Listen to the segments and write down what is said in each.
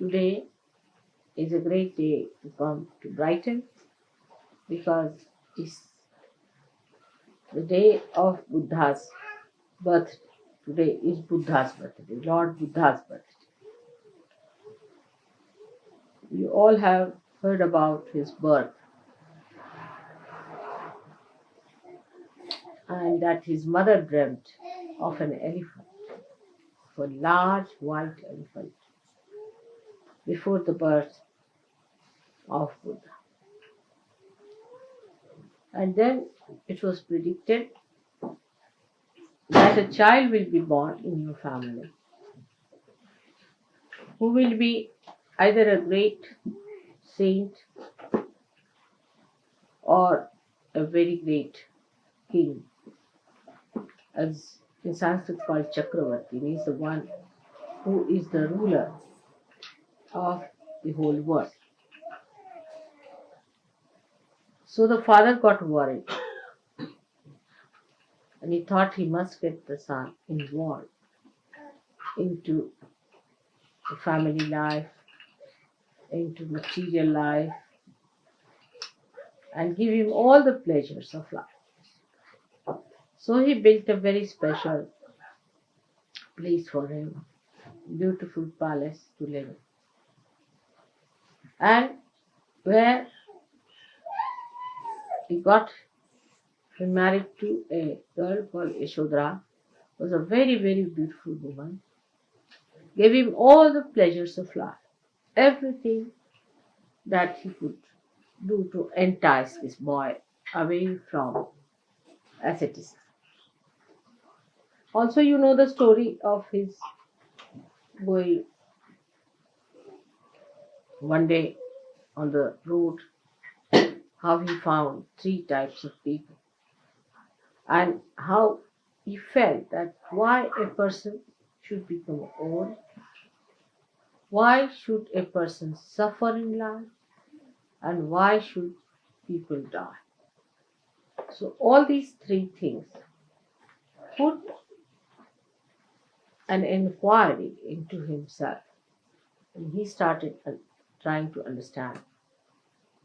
today is a great day to come to Brighton because it's the day of Buddha's birthday. Today is Buddha's birthday, Lord Buddha's birthday. You all have heard about his birth and that his mother dreamt of an elephant, of a large white elephant, before the birth of Buddha. And then it was predicted that a child will be born in your family who will be either a great saint or a very great king, as in Sanskrit called Chakravarti, means the one who is the ruler of the whole world. So the father got worried and he thought he must get the son involved into the family life, into material life, and give him all the pleasures of life. So he built a very special place for him, beautiful palace to live in. And where he got married to a girl called Yashodhara, was a very, very beautiful woman, gave him all the pleasures of life, everything that he could do to entice this boy away from asceticism. Also, you know the story of his going one day on the road, how he found three types of people and how he felt that why a person should become old, why should a person suffer in life, and why should people die. So all these three things put an inquiry into himself, and he started trying to understand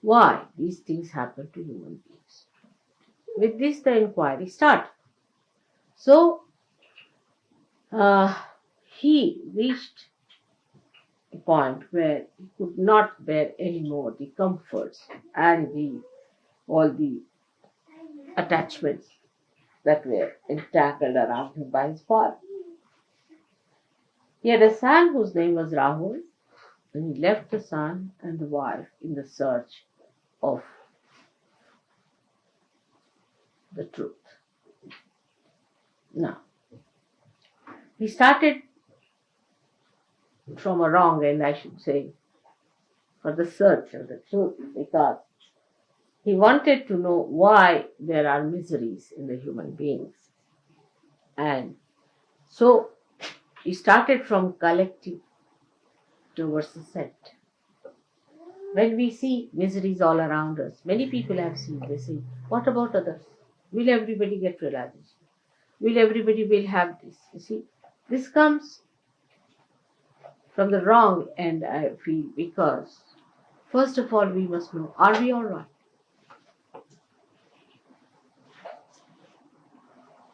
why these things happen to human beings. With this, the inquiry started. So he reached a point where he could not bear any more the comforts and all the attachments that were entangled around him by his father. He had a son whose name was Rahul, and he left the son and the wife in the search of the truth. Now, he started from a wrong end, I should say, for the search of the truth, because he wanted to know why there are miseries in the human beings. And so he started from collective towards the set. When we see miseries all around us, many people have seen, they say, what about others? Will everybody get realization? Will everybody will have this? You see, this comes from the wrong end, I feel, because first of all, we must know, are we all right?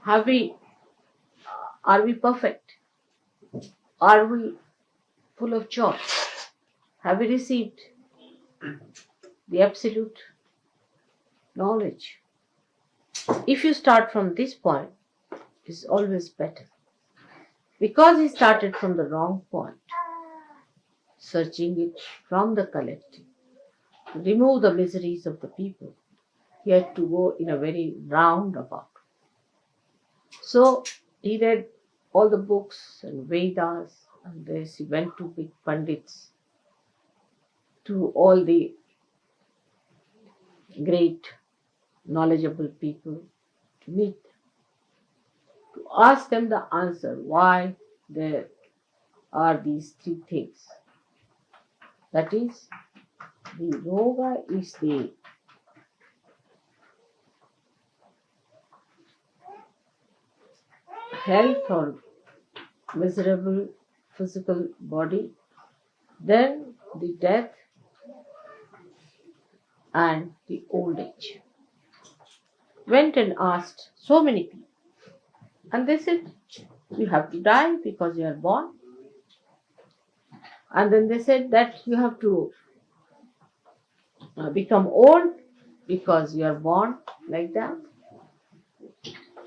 Are we perfect? Are we full of joy? Have we received the absolute knowledge? If you start from this point, it's always better. Because he started from the wrong point, searching it from the collective, to remove the miseries of the people, he had to go in a very roundabout. So he read all the books and Vedas, and this he went to big Pandits, to all the great knowledgeable people, to meet them, to ask them the answer why there are these three things. That is, the yoga is the health or miserable physical body then the death, and the old age. Went and asked so many people, and they said, you have to die because you are born. And then they said that you have to become old because you are born like that.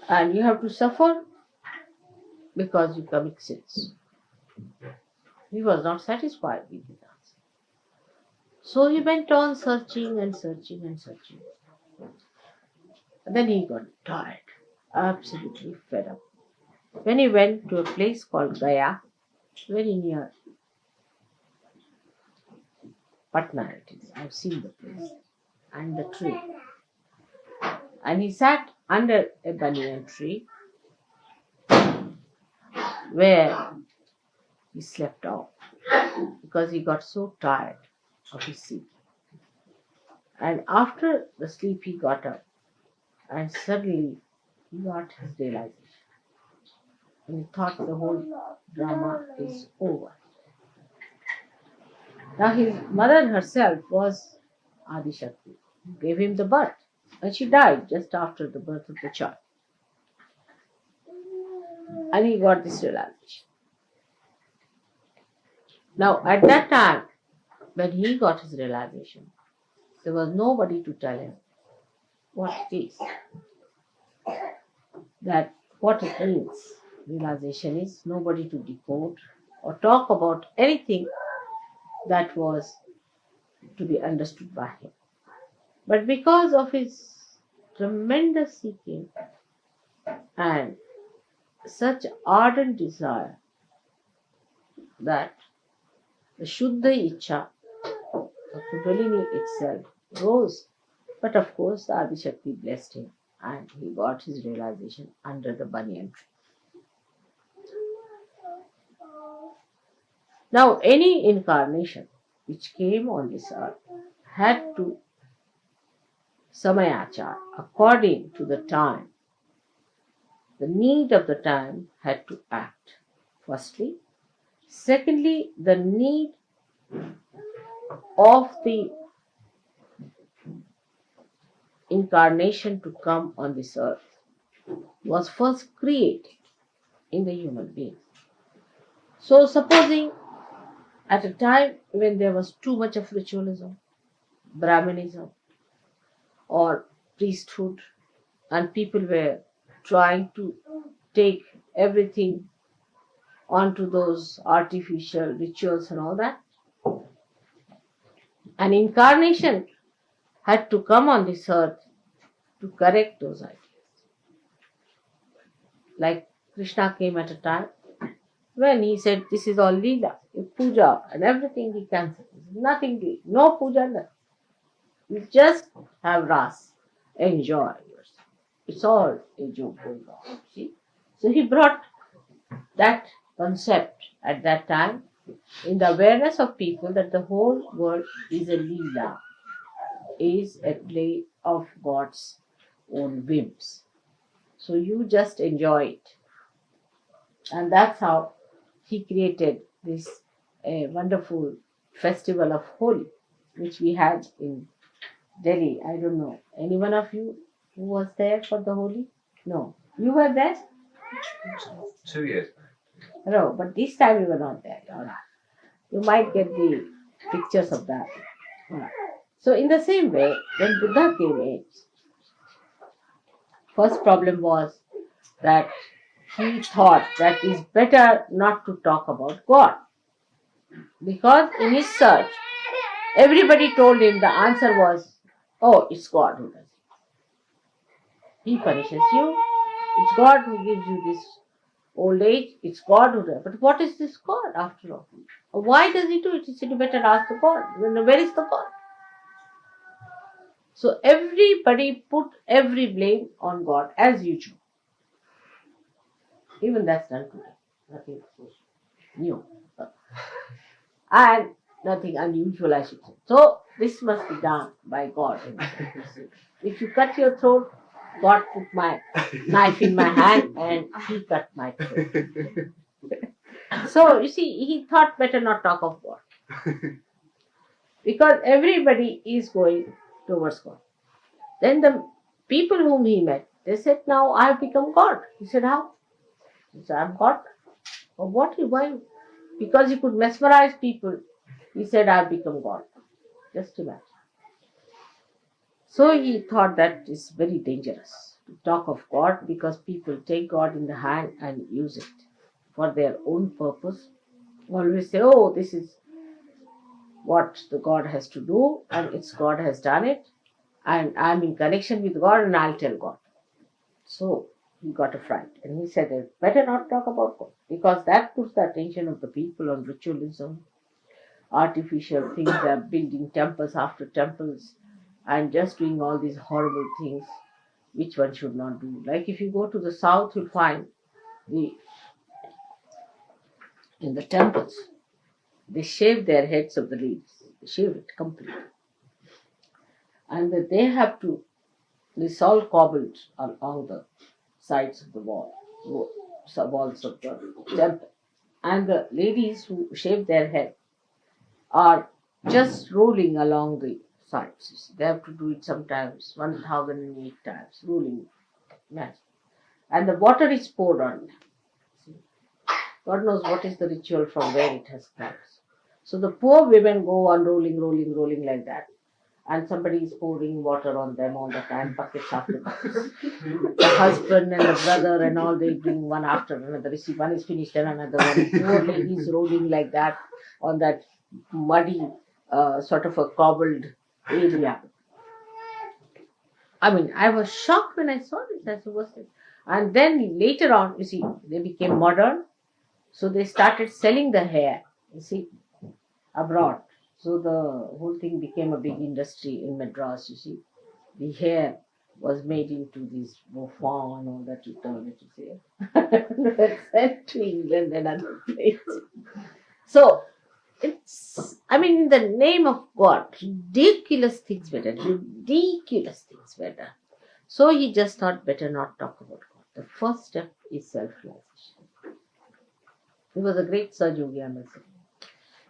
And you have to suffer because you commit sins. He was not satisfied with his answer. So he went on searching and searching and searching. And then he got tired, absolutely fed up. When he went to a place called Gaya, very near Patna it is. I've seen the place and the tree. And he sat under a banyan tree where he slept off because he got so tired of his sleep. And after the sleep he got up and suddenly he got his realization. And he thought the whole drama is over. Now his mother herself was Adi Shakti, who gave him the birth. And she died just after the birth of the child. And he got this realization. Now at that time, when he got his realization, there was nobody to tell him what it is. That what it means. Realization is nobody to decode or talk about anything that was to be understood by him. But because of his tremendous seeking and such ardent desire that the Shuddha Ichha of Kundalini itself rose. But of course, the Adi Shakti blessed him and he got his realization under the banyan tree. Now, any incarnation which came on this earth had to samayachar, according to the time, the need of the time had to act. Firstly. Secondly, the need of the incarnation to come on this earth was first created in the human being. So supposing at a time when there was too much of ritualism, Brahmanism or priesthood, and people were trying to take everything onto those artificial rituals and all that, an incarnation had to come on this earth to correct those ideas. Like Krishna came at a time when he said, this is all Leela, puja and everything he cancelled. Nothing doing, no puja, nothing. You just have ras, enjoy yourself. It's all a joke going on. See? So he brought that concept at that time in the awareness of people that the whole world is a Leela, is a play of God's own whims. So you just enjoy it. And that's how he created this wonderful festival of Holi, which we had in Delhi. I don't know. Any one of you who was there for the Holi? No. You were there? 2 years. No, but this time you were not there. All right. You might get the pictures of that. All right. So in the same way, when Buddha came in, first problem was that he thought that it's better not to talk about God. Because in his search, everybody told him the answer was, oh, it's God who does it. He punishes you. It's God who gives you this old age. It's God who does it. But what is this God after all? Why does he do it? He said, you better ask the God. Where is the God? So everybody put every blame on God as usual. Even that's done today. Nothing new. And nothing unusual, I should say. So this must be done by God. If you cut your throat, God put my knife in my hand and he cut my throat. So you see, he thought better not talk of God. Because everybody is going towards God. Then the people whom he met, they said, now I have become God. He said, how? He said, I'm God. Or what? Why? Because he could mesmerize people. He said, I have become God. Just imagine. So he thought that is very dangerous to talk of God, because people take God in the hand and use it for their own purpose. Always say, oh, this is what the God has to do, and it's God has done it, and I'm in connection with God, and I'll tell God. So he got a fright, and he said, better not talk about God, because that puts the attention of the people on ritualism, artificial things. They're building temples after temples and just doing all these horrible things which one should not do. Like if you go to the south, you'll find in the temples, they shave their heads of the leaves. They shave it completely. And that they have to, this all cobbled along the sides of the walls of the temple. And the ladies who shave their head are just rolling along the sides. They have to do it sometimes 1008 times, rolling. And the water is poured on them. God knows what is the ritual from where it has come. So the poor women go on rolling like that. And somebody is pouring water on them all the time, buckets after buckets. The husband and the brother and all, they bring one after another. You see, one is finished and another one. Poor ladies rolling like that on that muddy, sort of a cobbled area. I mean, I was shocked when I saw this. I said, what's this? And then later on, you see, they became modern. So they started selling the hair, you see, abroad. So the whole thing became a big industry in Madras, you see. The hair was made into this bouffant and all that you turn it, you see. Sent to England and other places. So it's, I mean, in the name of God, ridiculous things were done. So he just thought, better not talk about God. The first step is self-realization. He was a great सहज़य, I must say.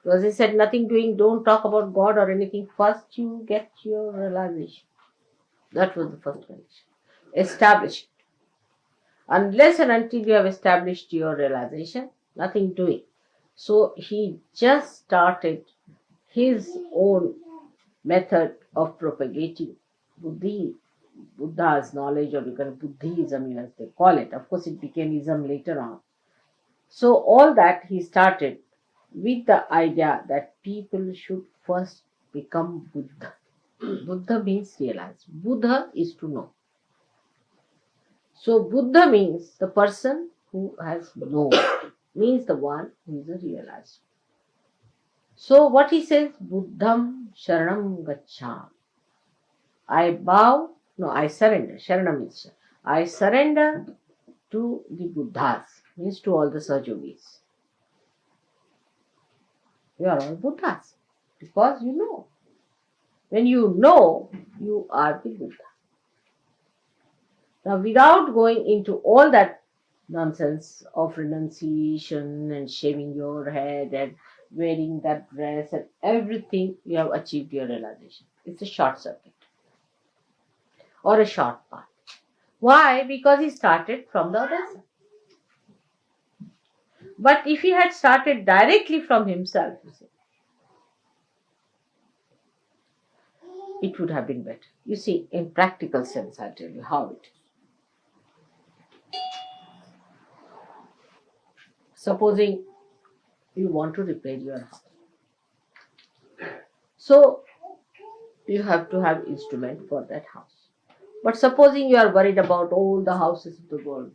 Because he said, nothing doing, don't talk about God or anything. First you get your realization. That was the first condition. Establish it. Unless and until you have established your realization, nothing doing. So he just started his own method of propagating Buddha's knowledge, or you can Buddhism as they call it. Of course, it became ism later on. So all that he started with the idea that people should first become Buddha. Buddha means realize. Buddha is to know. So Buddha means the person who has known, means the one who is a realizer. So what he says, Buddham Sharanam Gaccham. I surrender. Sharanam means I surrender to the Buddhas, means to all the सहଯogis. You are all Buddhas because you know. When you know, you are the Buddha. Now, without going into all that nonsense of renunciation and shaving your head and wearing that dress and everything, you have achieved your realization. It's a short circuit or a short path. Why? Because he started from the other side. But if he had started directly from himself, you see, it would have been better. You see, in practical sense, I'll tell you how it is. Supposing you want to repair your house. So, you have to have instrument for that house. But supposing you are worried about all the houses of the world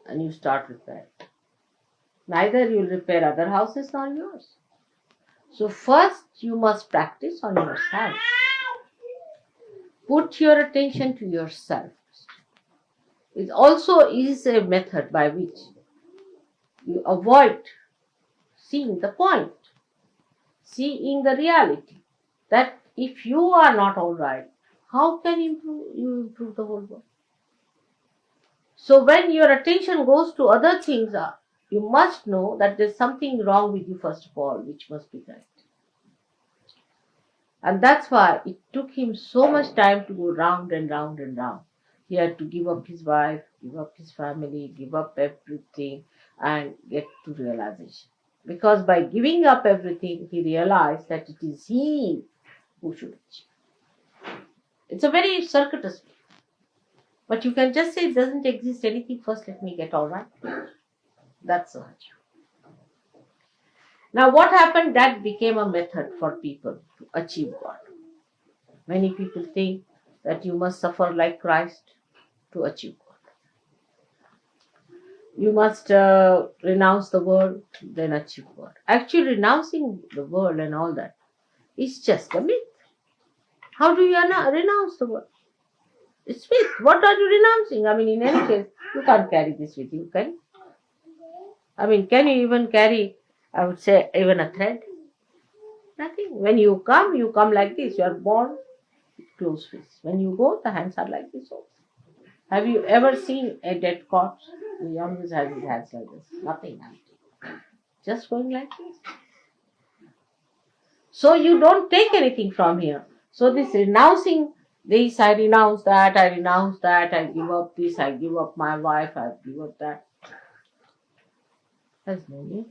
and you start repair. Neither you will repair other houses nor yours. So first you must practice on yourself. Put your attention to yourself. It also is a method by which you avoid seeing the point, seeing the reality. That if you are not all right, how can you improve the whole world? So when your attention goes to other things, you must know that there's something wrong with you first of all, which must be corrected. And that's why it took him so much time to go round and round and round. He had to give up his wife, give up his family, give up everything and get to realization. Because by giving up everything, he realized that it is he who should achieve. It's a very circuitous way. But you can just say it doesn't exist anything. First, let me get all right. That's the virtue. Now, what happened? That became a method for people to achieve God. Many people think that you must suffer like Christ to achieve God. You must renounce the world, then achieve God. Actually, renouncing the world and all that is just a myth. How do you renounce the world? It's myth. What are you renouncing? I mean, in any case, you can't carry this with you, can you? I mean, can you even carry, I would say, even a thread? Nothing. When you come like this. You are born with closed fists. When you go, the hands are like this also. Have you ever seen a dead corpse? He always has his hands like this. Nothing happening. Just going like this. So you don't take anything from here. So this renouncing this, I renounce that, I renounce that, I give up this, I give up my wife, I give up that. Has no need.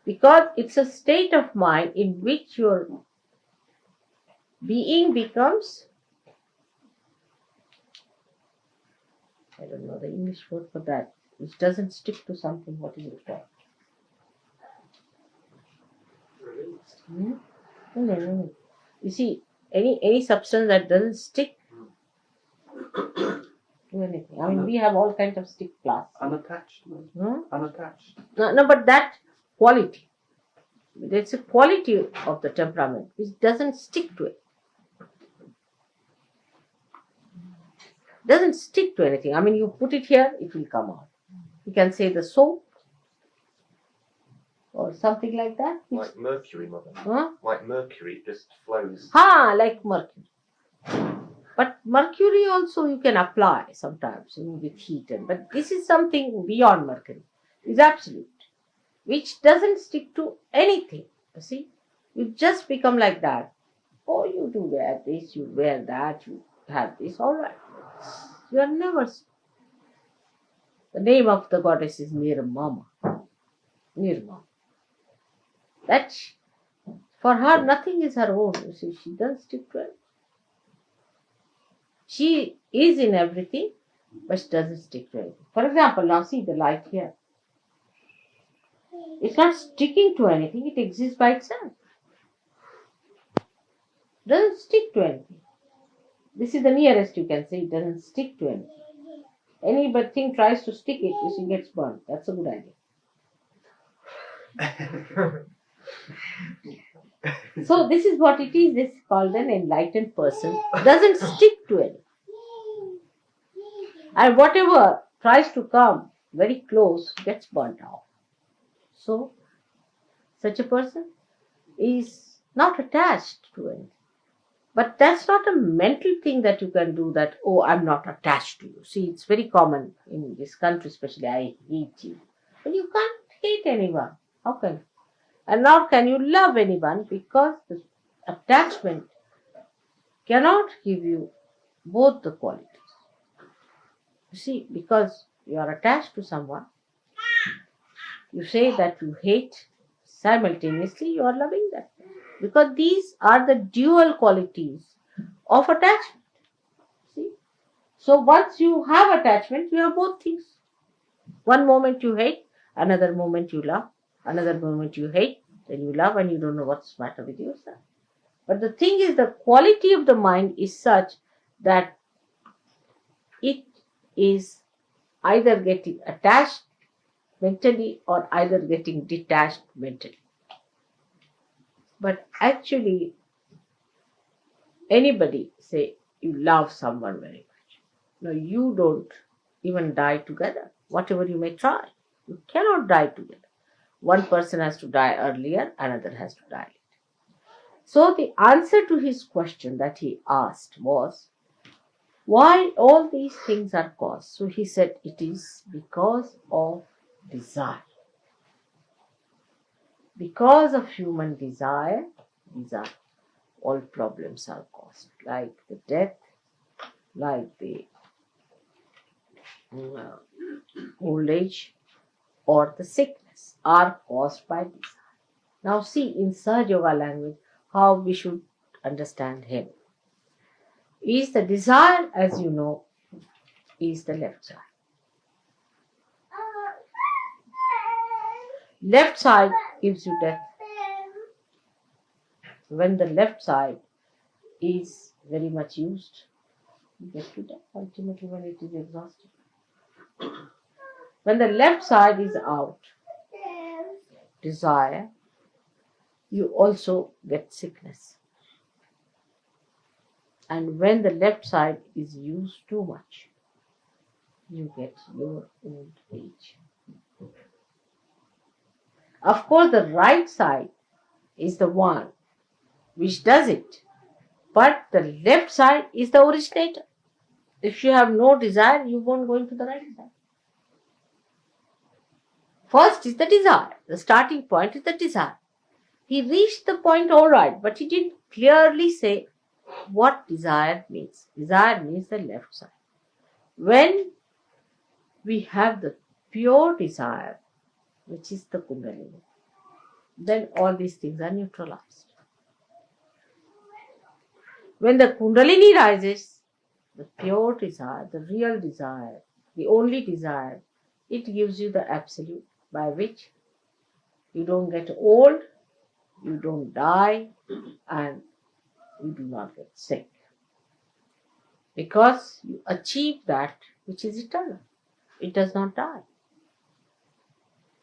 Because it's a state of mind in which your being becomes, I don't know the English word for that, which doesn't stick to something. What is it called? No. You see, any substance that doesn't stick to anything. I mean, we have all kinds of stick class. Unattached. Unattached. No, but that quality. It's a quality of the temperament which doesn't stick to it. Doesn't stick to anything. I mean, you put it here, it will come out. You can say the soap or something like that. Like mercury, mother. Huh? Like mercury, it just flows. Like mercury. But mercury also you can apply sometimes with heat. But this is something beyond mercury. It's absolute. Which doesn't stick to anything. You see? You just become like that. Oh, you do wear this, you wear that, you have this, all right. You are never. The name of the goddess is Nirmama. Nirmama. That for her nothing is her own. You see, she doesn't stick to it. She is in everything, but she doesn't stick to anything. For example, now see the light here. It's not sticking to anything, it exists by itself. Doesn't stick to anything. This is the nearest you can say, it doesn't stick to anything. Any but thing tries to stick it, you see, gets burnt. That's a good idea. So this is what it is. This is called an enlightened person. Doesn't stick to anything. And whatever tries to come very close gets burnt out. So, such a person is not attached to anything. But that's not a mental thing that you can do that, oh, I'm not attached to you. See, it's very common in this country, especially, I hate you. But you can't hate anyone. How can you? And nor can you love anyone because the attachment cannot give you both the qualities. You see, because you are attached to someone, you say that you hate, simultaneously you are loving them. Because these are the dual qualities of attachment. See? So once you have attachment, you have both things. One moment you hate, another moment you love, another moment you hate, then you love and you don't know what's the matter with yourself. But the thing is, the quality of the mind is such that it is either getting attached mentally or either getting detached mentally. But actually, anybody say you love someone very much. No, you don't even die together. Whatever you may try, you cannot die together. One person has to die earlier, another has to die later. So the answer to his question that he asked was, why all these things are caused? So he said, it is because of desire. Because of human desire. all problems are caused, like the death, like the old age, or the sickness are caused by desire. Now see in Sahaja Yoga language how we should understand him. Is the desire, as you know, is the left side. Left side gives you death. When the left side is very much used, you get to death ultimately when it is exhausted. When the left side is out, desire, you also get sickness. And when the left side is used too much, you get your old age. Of course, the right side is the one which does it, but the left side is the originator. If you have no desire, you won't go into the right side. First is the desire. The starting point is the desire. He reached the point all right, but he didn't clearly say what desire means. Desire means the left side. When we have the pure desire, which is the Kundalini, then all these things are neutralized. When the Kundalini rises, the pure desire, the real desire, the only desire, it gives you the absolute by which you don't get old, you don't die, and you do not get sick. Because you achieve that which is eternal. It does not die.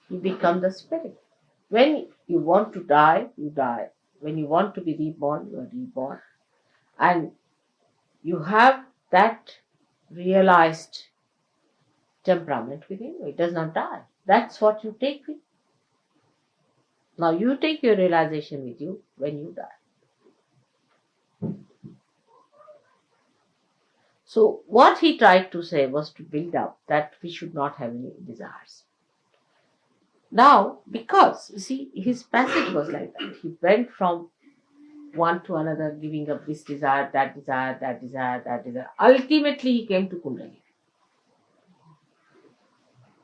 You become the spirit. When you want to die, you die. When you want to be reborn, you are reborn. And you have that realized temperament within you. It does not die. That's what you take with you. Now you take your realization with you when you die. So what he tried to say was to build up that we should not have any desires. Now, because, you see, his passage was like that. He went from one to another, giving up this desire, that desire, that desire, that desire. Ultimately, he came to Kundalini.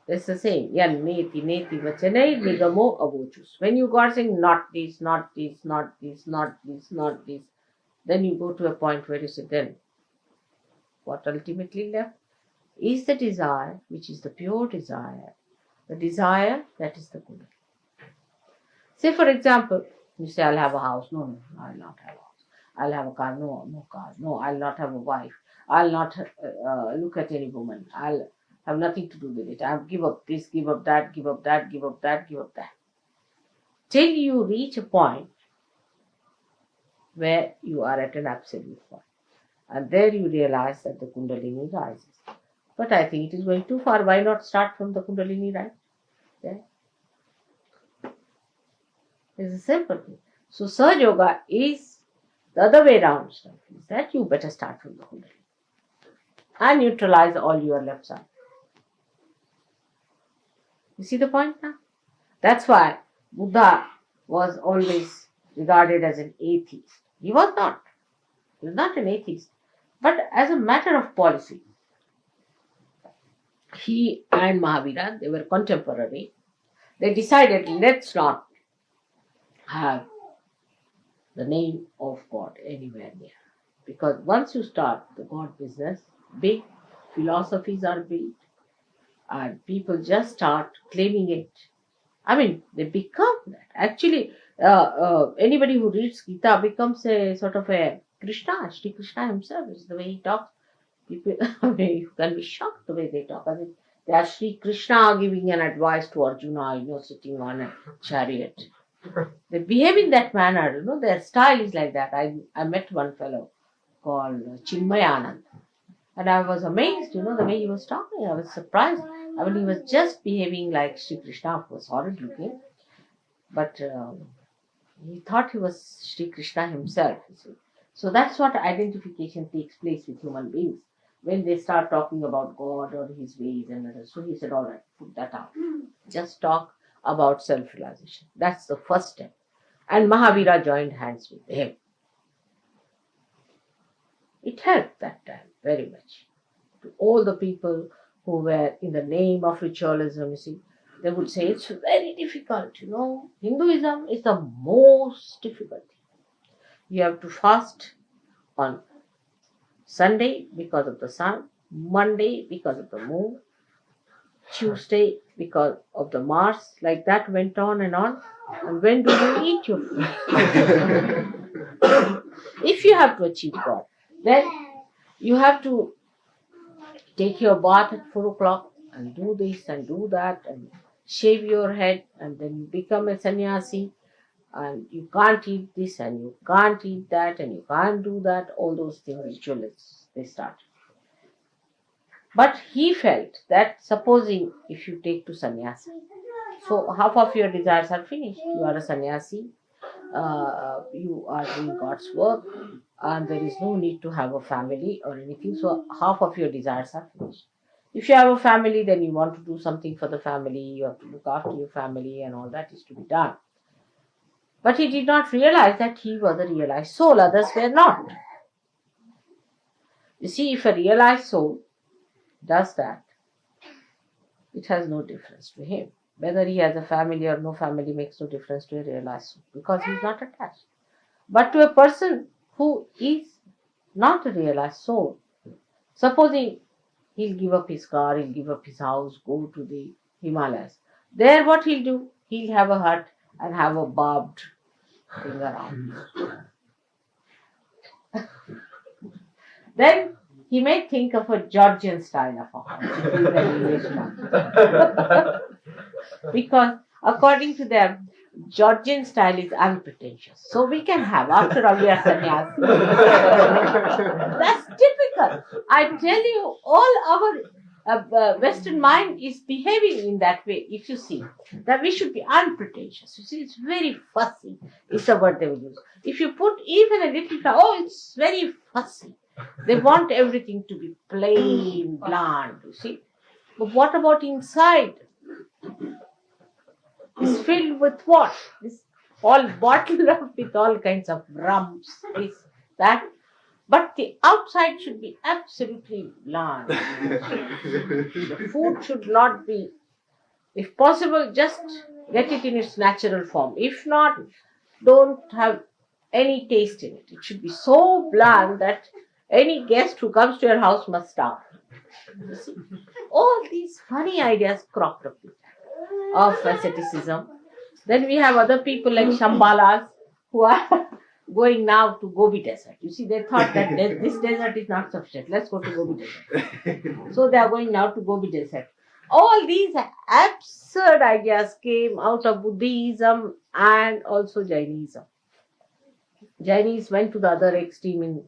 It's the same. Yan neti neti vachanai nigamo avochus. When you got saying not this, not this, not this, not this, not this, then you go to a point where you say, then what ultimately left is the desire, which is the pure desire. The desire that is the Kundalini. Say, for example, you say, I'll have a house. No, I'll not have a house. I'll have a car. No car. No, I'll not have a wife. I'll not look at any woman. I'll have nothing to do with it. I'll give up this, give up that, give up that, give up that, give up that. Till you reach a point where you are at an absolute point. And there you realize that the Kundalini rises. But I think it is going too far. Why not start from the Kundalini right there? It's a simple thing. So Sahaja Yoga is the other way around stuff. Is that you better start from the Kundalini and neutralize all your left side. You see the point now? That's why Buddha was always regarded as an atheist. He was not. He was not an atheist. But as a matter of policy, he and Mahavira, they were contemporary. They decided, let's not have the name of God anywhere near. Because once you start the God business, big philosophies are built and people just start claiming it. I mean, they become that. Actually, anybody who reads Gita becomes a sort of a Krishna. Shri Krishna himself is the way he talks. People, you can be shocked the way they talk. I mean, they are Shri Krishna giving an advice to Arjuna, sitting on a chariot. They behave in that manner, their style is like that. I met one fellow called Chinmayanand. And I was amazed, the way he was talking. I was surprised. I mean, he was just behaving like Shri Krishna. Of course, horrid looking. But he thought he was Shri Krishna himself. You see. So that's what identification takes place with human beings. When they start talking about God or his ways and others. So he said, all right, put that out. Just talk about self-realization. That's the first step. And Mahavira joined hands with him. It helped that time very much to all the people who were in the name of ritualism, you see. They would say it's very difficult, Hinduism is the most difficult. You have to fast on Sunday because of the sun, Monday because of the moon, Tuesday because of the Mars. Like that went on and on. And when do you eat your food? If you have to achieve God, then you have to take your bath at 4 o'clock and do this and do that and shave your head, and then you become a sannyasi, and you can't eat this and you can't eat that and you can't do that. All those things, ritualists, they start. But he felt that supposing if you take to sannyasi, so half of your desires are finished. You are a sannyasi, you are doing God's work, and there is no need to have a family or anything. So half of your desires are finished. If you have a family, then you want to do something for the family, you have to look after your family, and all that is to be done. But he did not realize that he was a realized soul, others were not. You see, if a realized soul does that, it has no difference to him. Whether he has a family or no family makes no difference to a realized soul, because he is not attached. But to a person who is not a realized soul, supposing he'll give up his car, he'll give up his house, go to the Himalayas. There what he'll do? He'll have a hut and have a barbed thing around. Then he may think of a Georgian style of a house. It is an English one. Because according to them, Georgian style is unpretentious. So we can have, after all, we are sannyasi. That's typical. I tell you, all our Western mind is behaving in that way. If you see, that we should be unpretentious. You see, it's very fussy, is the word they will use. If you put even a little, it's very fussy. They want everything to be plain, bland, you see. But what about inside? It's filled with what? It's all bottled up with all kinds of rums, this, that. But the outside should be absolutely bland. The food should not be, if possible, just get it in its natural form. If not, don't have any taste in it. It should be so bland that any guest who comes to your house must starve. You see? All these funny ideas cropped up of asceticism. Then we have other people like Shambhalas who are going now to Gobi Desert. You see, they thought that this desert is not sufficient. Let's go to Gobi Desert. So they are going now to Gobi Desert. All these absurd ideas came out of Buddhism and also Jainism. Jainis went to the other extreme in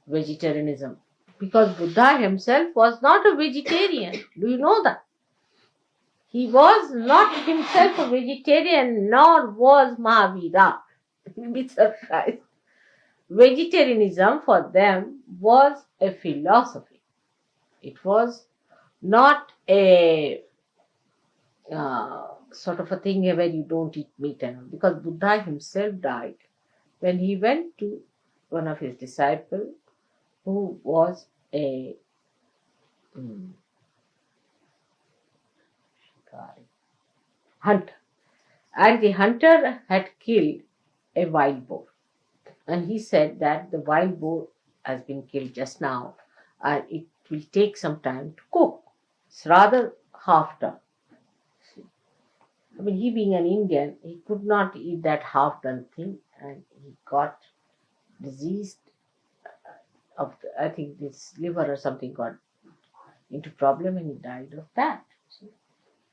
vegetarianism, because Buddha himself was not a vegetarian. Do you know that? He was not himself a vegetarian, nor was Mahavira. You'll be surprised. Vegetarianism for them was a philosophy. It was not a sort of a thing where you don't eat meat and all. Because Buddha himself died when he went to one of his disciples who was a hunter. And the hunter had killed a wild boar. And he said that the wild boar has been killed just now and it will take some time to cook. It's rather half done. I mean, he being an Indian, he could not eat that half done thing, and he got diseased of, I think this liver or something got into problem and he died of that. See?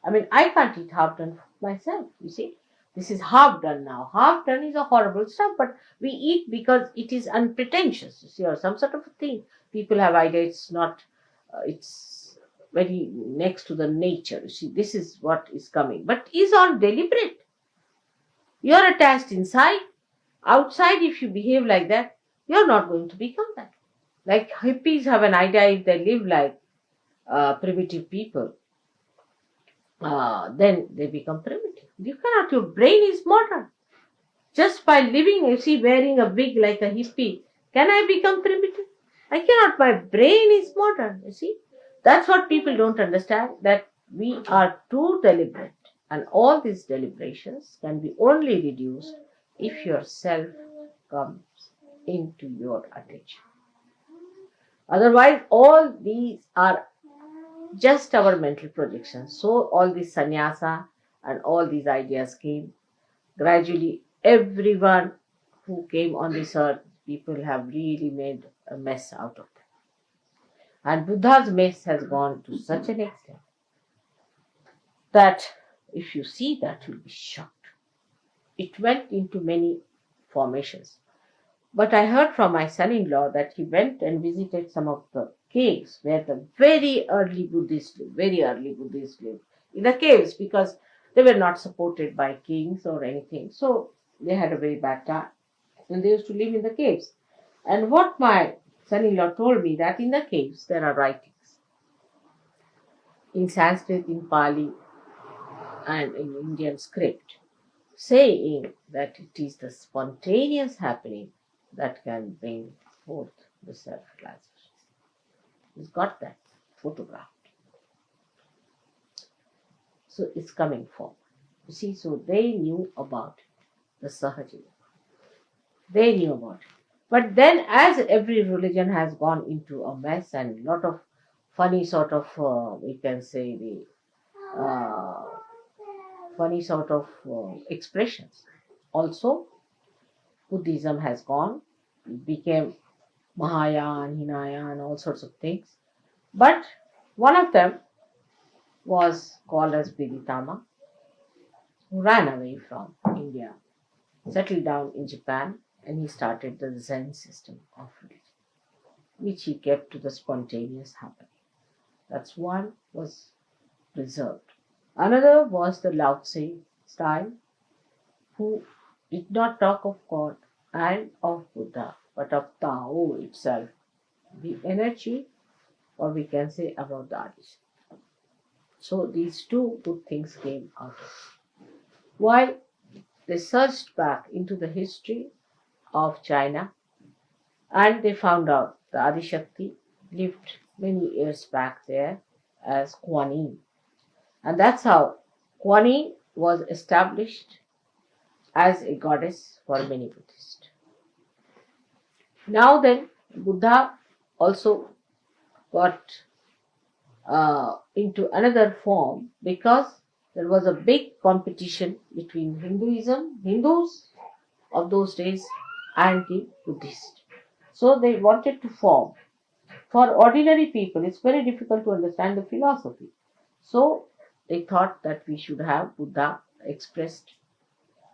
I mean, I can't eat half done myself, you see. This is half done now. Half done is a horrible stuff, but we eat because it is unpretentious, you see, or some sort of a thing. People have idea it's not, it's very next to the nature. You see, this is what is coming. But is all deliberate. You are attached inside. Outside, if you behave like that, you are not going to become that. Like hippies have an idea, if they live like primitive people, then they become primitive. You cannot, your brain is modern. Just by living, you see, wearing a wig like a hippie, can I become primitive? I cannot, my brain is modern, you see. That's what people don't understand, that we are too deliberate. And all these deliberations can be only reduced if your self comes into your attention. Otherwise, all these are just our mental projections. So all this sannyasa and all these ideas came. Gradually, everyone who came on this earth, people have really made a mess out of them. And Buddha's mess has gone to such an extent that if you see that, you'll be shocked. It went into many formations. But I heard from my son-in-law that he went and visited some of the caves where the very early Buddhists lived, in the caves, because they were not supported by kings or anything. So they had a very bad time. And they used to live in the caves. And what my son-in-law told me, that in the caves there are writings in Sanskrit, in Pali, and in Indian script, saying that it is the spontaneous happening that can bring forth the self-realization. He's got that photographed. So it's coming forward. You see, so they knew about it, the सहज़य. They knew about it. But then, as every religion has gone into a mess and a lot of funny sort of, we can say, the funny sort of expressions. Also, Buddhism has gone, it became Mahayana, Hinayana, all sorts of things. But one of them was called as Viditama, who ran away from India, settled down in Japan, and he started the Zen system of religion, which he kept to the spontaneous happening. That's one was preserved. Another was the Lao Tse style, who did not talk of God and of Buddha, but of Tao itself, the energy, or we can say about the Adishakti. So these two good things came out of it. While they searched back into the history of China, and they found out the Adishakti lived many years back there as Kuan Yin. And that's how Kuan Yin was established as a goddess for many Buddhists. Now then, Buddha also got into another form, because there was a big competition between Hindus of those days, and the Buddhists. So they wanted to form. For ordinary people, it's very difficult to understand the philosophy. So they thought that we should have Buddha expressed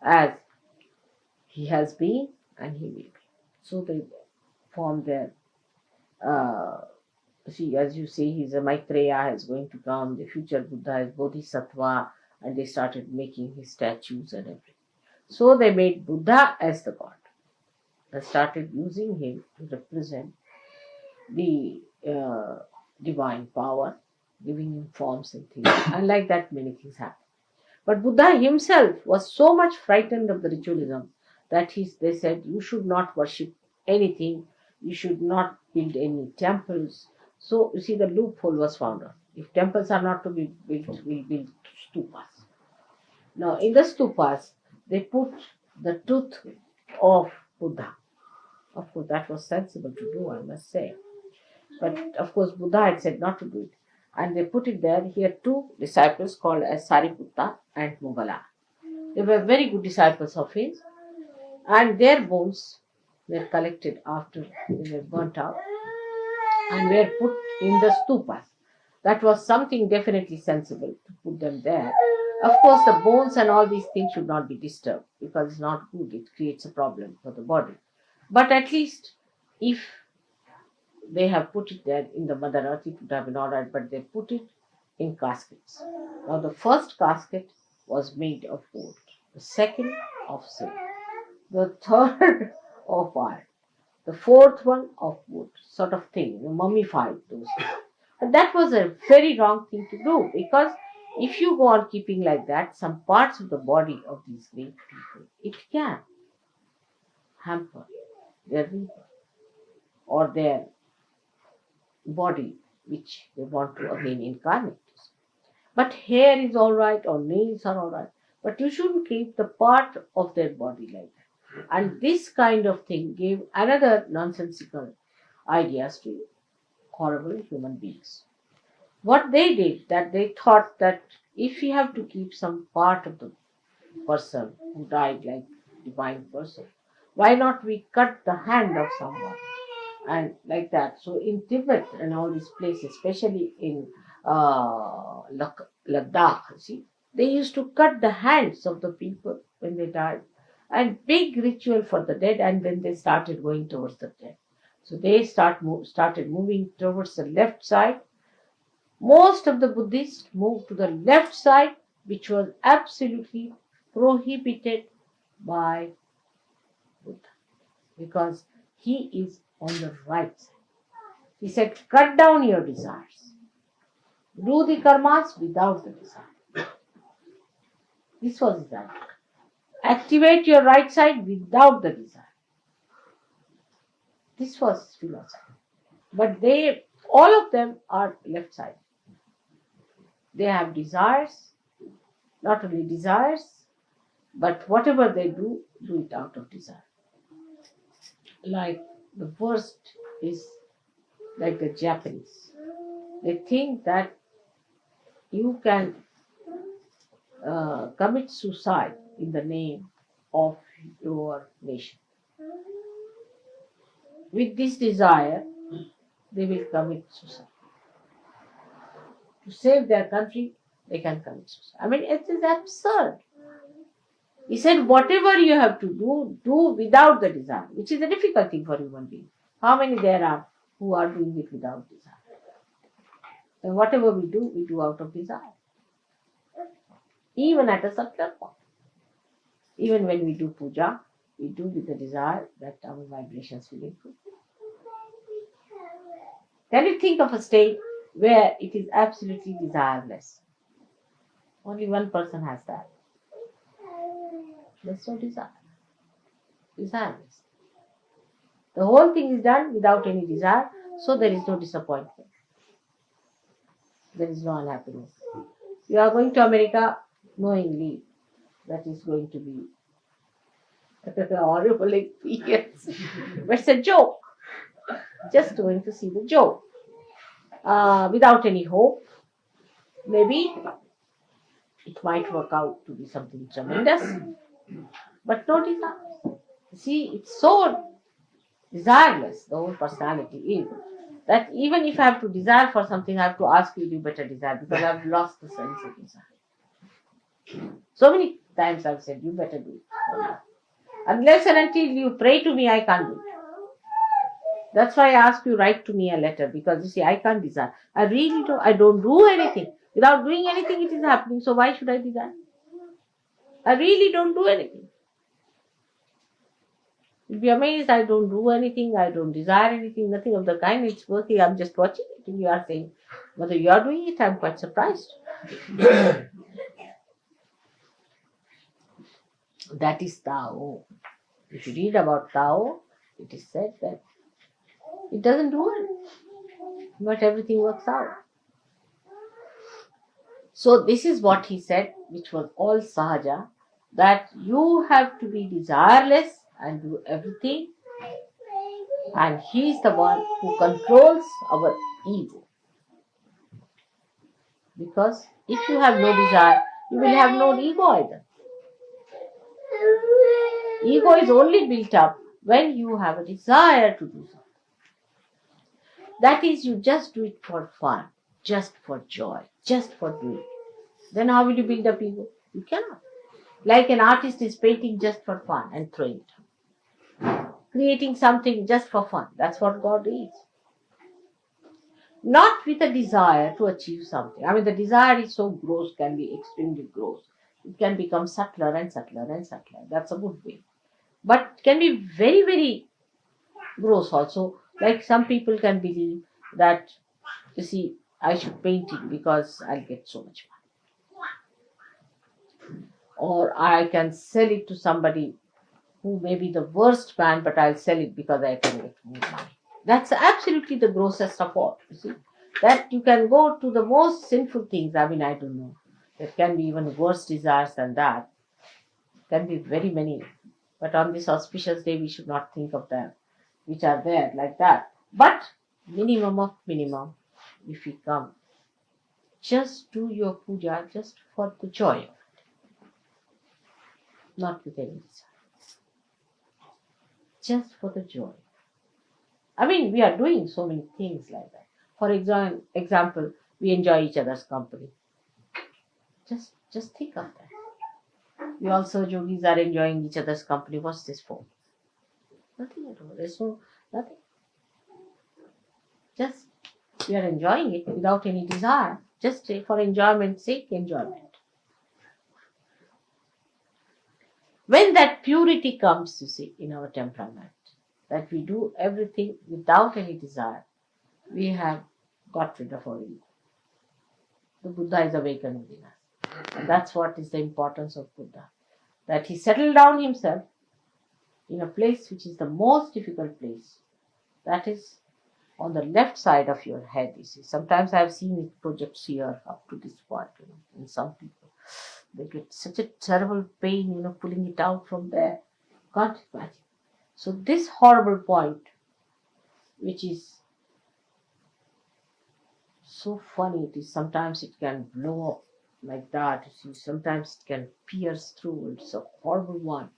as he has been and he will be. So they formed their, as you say, he's a Maitreya is going to come, the future Buddha is Bodhisattva, and they started making his statues and everything. So they made Buddha as the god and started using him to represent the divine power, giving him forms and things. And like that, many things happened. But Buddha himself was so much frightened of the ritualism that they said, you should not worship anything, you should not build any temples. So, you see, the loophole was found out. If temples are not to be built, we build stupas. Now, in the stupas, they put the tooth of Buddha. Of course, that was sensible to do, I must say. But, of course, Buddha had said not to do it. And they put it there. He had two disciples called as Sariputta and Mugala. They were very good disciples of his. And their bones were collected after they were burnt out and were put in the stupas. That was something definitely sensible to put them there. Of course, the bones and all these things should not be disturbed, because it's not good. It creates a problem for the body. But at least if they have put it there in the Mother Earth, it would have been all right, but they put it in caskets. Now, the first casket was made of gold, the second of silver, the third of iron, the fourth one of wood, sort of thing, mummified those things. But that was a very wrong thing to do, because if you go on keeping like that, some parts of the body of these great people, it can hamper their rebirth or their body which they want to again incarnate. But hair is all right or nails are all right. But you shouldn't keep the part of their body like that. And this kind of thing gave another nonsensical ideas to horrible human beings. What they did, that they thought that if we have to keep some part of the person who died like divine person, why not we cut the hand of someone and like that. So in Tibet and all these places, especially in Ladakh, see, they used to cut the hands of the people when they died, and big ritual for the dead, and then they started going towards the dead. So they started moving towards the left side. Most of the Buddhists moved to the left side, which was absolutely prohibited by Buddha, because he is on the right side. He said, cut down your desires. Do the karmas without the desire. This was his idea. Activate your right side without the desire. This was his philosophy. But all of them are left side. They have desires, not only desires, but whatever they do it out of desire. Like the worst is like the Japanese. They think that you can commit suicide in the name of your nation. With this desire, they will commit suicide. To save their country, they can commit suicide. I mean, it is absurd. He said, whatever you have to do without the desire, which is a difficult thing for human beings. How many there are who are doing it without desire? And whatever we do out of desire. Even at a subtler form. Even when we do puja, we do with the desire that our vibrations will improve. Can you think of a state where it is absolutely desireless? Only one person has that. There's no desire. Desireless. The whole thing is done without any desire, so there is no disappointment. There is no unhappiness. You are going to America knowingly that is going to be a horrible experience. But it's a joke. Just going to see the joke. Without any hope. Maybe it might work out to be something tremendous, but no desire. See, it's so desireless, the whole personality is, that even if I have to desire for something, I have to ask you to do better desire, because I've lost the sense of desire. So many times I've said, you better do it. Unless and until you pray to me, I can't do it. That's why I ask you, write to me a letter, because you see, I can't desire. I don't do anything. Without doing anything, it is happening. So why should I desire? I really don't do anything. You'll be amazed, I don't do anything, I don't desire anything, nothing of the kind. It's working, I'm just watching it. And you are saying, whether you are doing it, I'm quite surprised. That is Tao. If you read about Tao, it is said that it doesn't do it, but everything works out. So this is what he said, which was all Sahaja, that you have to be desireless and do everything, and he is the one who controls our ego. Because if you have no desire, you will have no ego either. Ego is only built up when you have a desire to do something. That is, you just do it for fun, just for joy, just for doing. Then how will you build up ego? You cannot. Like an artist is painting just for fun and throwing it. Creating something just for fun. That's what God is. Not with a desire to achieve something. I mean, the desire is so gross, can be extremely gross. It can become subtler and subtler and subtler. That's a good way. But it can be very, very gross also. Like some people can believe that, you see, I should paint it because I'll get so much money. Or I can sell it to somebody who may be the worst man, but I'll sell it because I can get more money. That's absolutely the grossest of all. You see, that you can go to the most sinful things. I mean, I don't know. There can be even worse desires than that. Can be very many. But on this auspicious day, we should not think of them, which are there like that. But minimum of minimum, if we come, just do your puja just for the joy of it, not with any desire. Just for the joy. I mean, we are doing so many things like that. For example, we enjoy each other's company. Just think of that. We also, yogis, are enjoying each other's company. What's this for? Nothing at all. There's no nothing. Just we are enjoying it without any desire. Just for enjoyment's sake, enjoyment. When that purity comes, you see, in our temperament, that we do everything without any desire, we have got rid of our ego. The Buddha is awakened within us. And that's what is the importance of Buddha. That he settled down himself in a place which is the most difficult place. That is on the left side of your head, you see. Sometimes I have seen it projects here up to this point, in some people. They get such a terrible pain, pulling it out from there. Can't imagine. So this horrible point, which is so funny, it is sometimes it can blow up like that. You see, sometimes it can pierce through. It's a horrible one,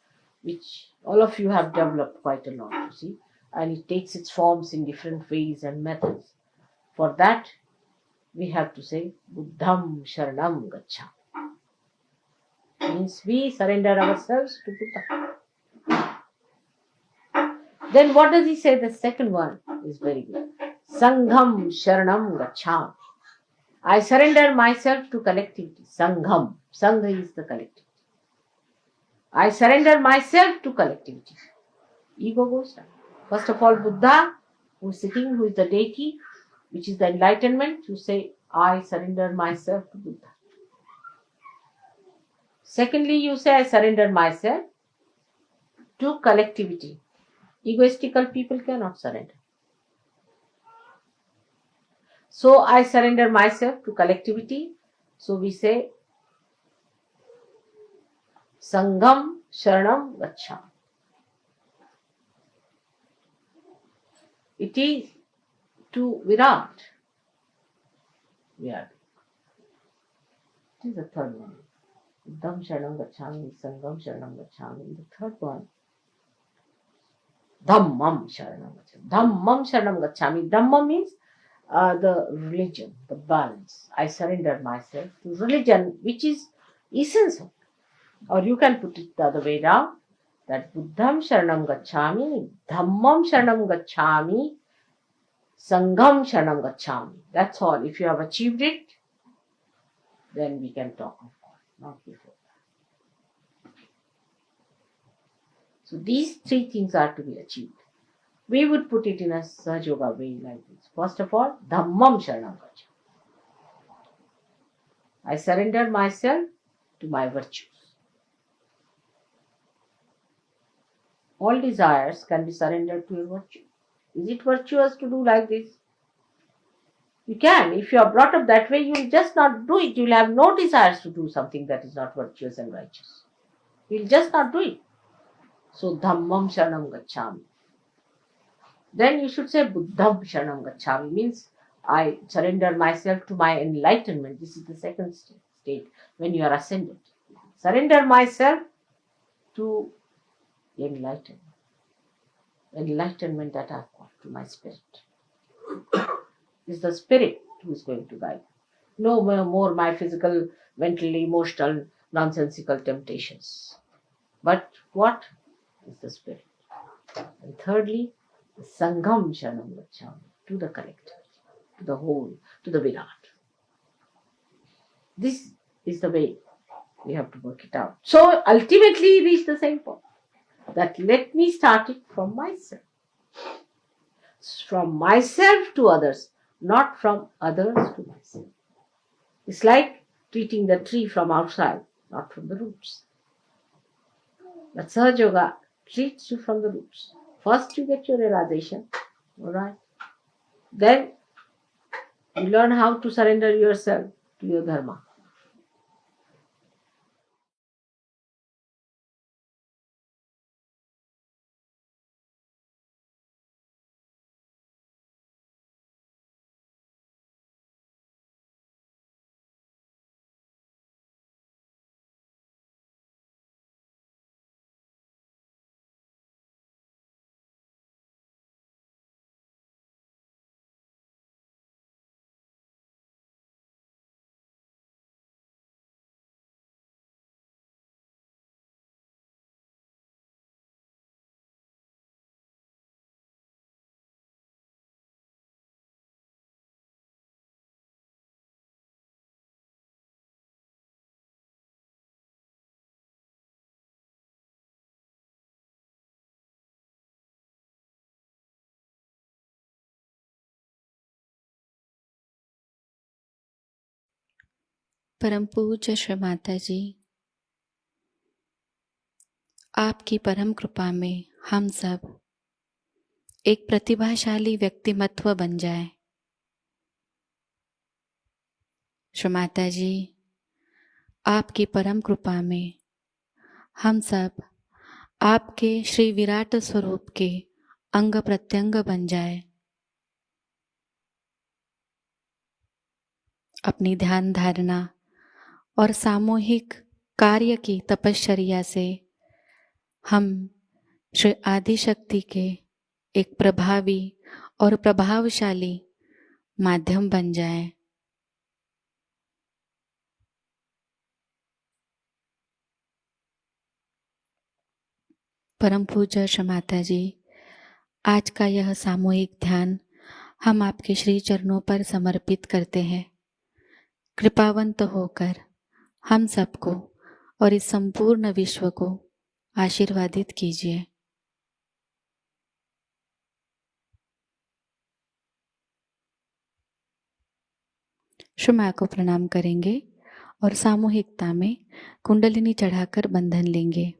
which all of you have developed quite a lot, you see. And it takes its forms in different ways and methods. For that, we have to say, Buddham Sharanam Gacchami. Means we surrender ourselves to Buddha. Then what does he say? The second one is very good. Sangham Sharanam Gacchami. I surrender myself to collectivity. Sangham. Sangha is the collectivity. I surrender myself to collectivity. Ego goes down. First of all, Buddha, who is sitting, who is the deity, which is the enlightenment, you say, I surrender myself to Buddha. Secondly, you say, I surrender myself to collectivity. Egoistical people cannot surrender. So, I surrender myself to collectivity. So, we say, Sangham Sharanam Gacchami. It is to Virat. It is the third one. Buddham Sharanam Gacchami, Sangham Sharanam Gacchami. The third one, Dhammam Sharanam Gacchami. Dhammam Sharanam Gacchami. Dhamma means the religion, the balance. I surrender myself to religion, which is essence of it. Or you can put it the other way down, that Buddham Sharanam Gacchami, Dhammam Sharanam Gacchami, Sangham Sharanam Gacchami. That's all. If you have achieved it, then we can talk of God, not before that. So these three things are to be achieved. We would put it in a Sahaja Yoga way like this. First of all, Dhammam Sharanam Gacchami. I surrender myself to my virtues. All desires can be surrendered to your virtue. Is it virtuous to do like this? You can. If you are brought up that way, you will just not do it. You will have no desires to do something that is not virtuous and righteous. You will just not do it. So, Dhammam Sharanam Gacchami. Then you should say Buddham Sharanam Gacchami. Means I surrender myself to my enlightenment. This is the second state when you are ascended. Surrender myself to enlightenment. Enlightenment that I have got to my spirit. It's the spirit who is going to guide. No more my physical, mental, emotional, nonsensical temptations. But what is the spirit? And thirdly, the Sangham Sharanam Gacchami, to the collective, to the whole, to the Virat. This is the way we have to work it out. So ultimately reach the same point. That let me start it from myself. From myself to others, not from others to myself. It's like treating the tree from outside, not from the roots. But Sahaja Yoga treats you from the roots. First you get your realization, All right. Then you learn how to surrender yourself to your dharma. परम पूज्य श्री माता जी, आपकी परम कृपा में हम सब एक प्रतिभाशाली व्यक्तिमत्व बन जाए। श्री माता जी, आपकी परम कृपा में हम सब आपके श्री विराट स्वरूप के अंग प्रत्यंग बन जाए। अपनी ध्यान धारणा और सामूहिक कार्य की तपश्चर्या से हम श्री आदिशक्ति के एक प्रभावी और प्रभावशाली माध्यम बन जाए। परम पूज्य श्री माता जी, आज का यह सामूहिक ध्यान हम आपके श्री चरणों पर समर्पित करते हैं। कृपावंत होकर हम सबको और इस संपूर्ण विश्व को आशीर्वादित कीजिए। श्री माँ को प्रणाम करेंगे और सामूहिकता में कुंडलिनी चढ़ाकर बंधन लेंगे।